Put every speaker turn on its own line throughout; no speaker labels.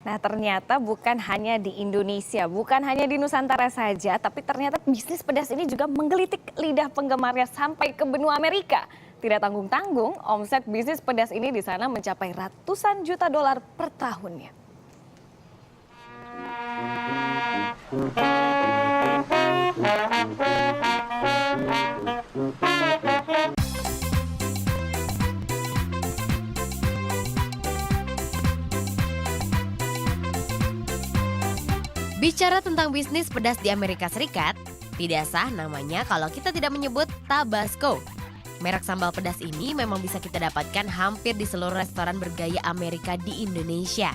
Nah, ternyata bukan hanya di Indonesia, bukan hanya di Nusantara saja, tapi ternyata bisnis pedas ini juga menggelitik lidah penggemarnya sampai ke benua Amerika. Tidak tanggung-tanggung, omset bisnis pedas ini di sana mencapai ratusan juta dolar per tahunnya.
Bicara tentang bisnis pedas di Amerika Serikat, tidak sah namanya kalau kita tidak menyebut Tabasco. Merek sambal pedas ini memang bisa kita dapatkan hampir di seluruh restoran bergaya Amerika di Indonesia.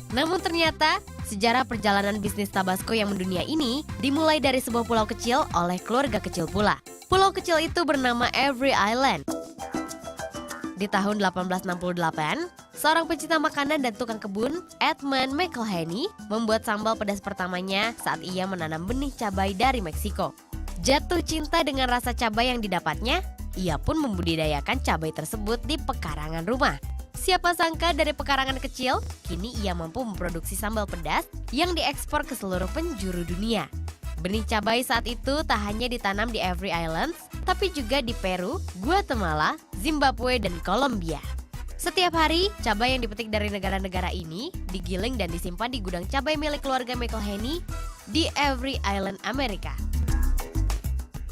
Namun ternyata, sejarah perjalanan bisnis Tabasco yang mendunia ini dimulai dari sebuah pulau kecil oleh keluarga kecil pula. Pulau kecil itu bernama Avery Island. Di tahun 1868, seorang pencinta makanan dan tukang kebun, Edmund McIlhenny, membuat sambal pedas pertamanya saat ia menanam benih cabai dari Meksiko. Jatuh cinta dengan rasa cabai yang didapatnya, ia pun membudidayakan cabai tersebut di pekarangan rumah. Siapa sangka dari pekarangan kecil, kini ia mampu memproduksi sambal pedas yang diekspor ke seluruh penjuru dunia. Benih cabai saat itu tak hanya ditanam di Avery Islands, tapi juga di Peru, Guatemala, Zimbabwe, dan Kolombia. Setiap hari, cabai yang dipetik dari negara-negara ini digiling dan disimpan di gudang cabai milik keluarga McIlhenny di Avery Island, Amerika.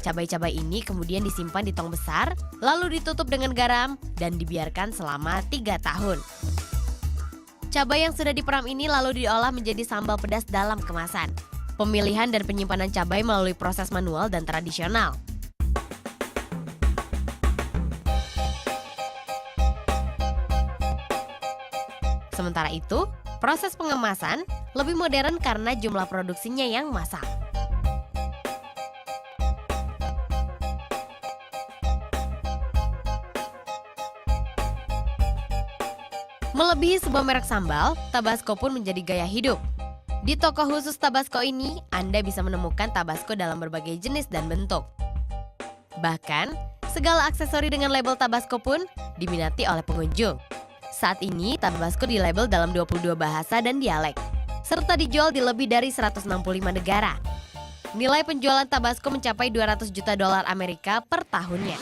Cabai-cabai ini kemudian disimpan di tong besar, lalu ditutup dengan garam dan dibiarkan selama 3 tahun. Cabai yang sudah diperam ini lalu diolah menjadi sambal pedas dalam kemasan. Pemilihan dan penyimpanan cabai melalui proses manual dan tradisional. Sementara itu, proses pengemasan lebih modern karena jumlah produksinya yang massal. Melebihi sebuah merek sambal, Tabasco pun menjadi gaya hidup. Di toko khusus Tabasco ini, Anda bisa menemukan Tabasco dalam berbagai jenis dan bentuk. Bahkan, segala aksesori dengan label Tabasco pun diminati oleh pengunjung. Saat ini, Tabasco dilabel dalam 22 bahasa dan dialek, serta dijual di lebih dari 165 negara. Nilai penjualan Tabasco mencapai 200 juta dolar Amerika per tahunnya.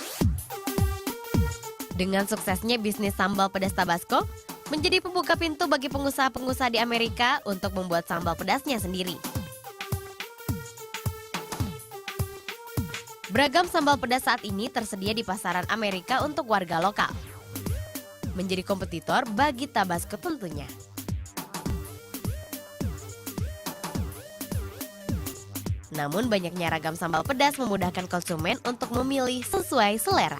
Dengan suksesnya bisnis sambal pedas Tabasco, menjadi pembuka pintu bagi pengusaha-pengusaha di Amerika untuk membuat sambal pedasnya sendiri. Beragam sambal pedas saat ini tersedia di pasaran Amerika untuk warga lokal. Menjadi kompetitor bagi Tabasco tentunya. Namun banyaknya ragam sambal pedas memudahkan konsumen untuk memilih sesuai selera.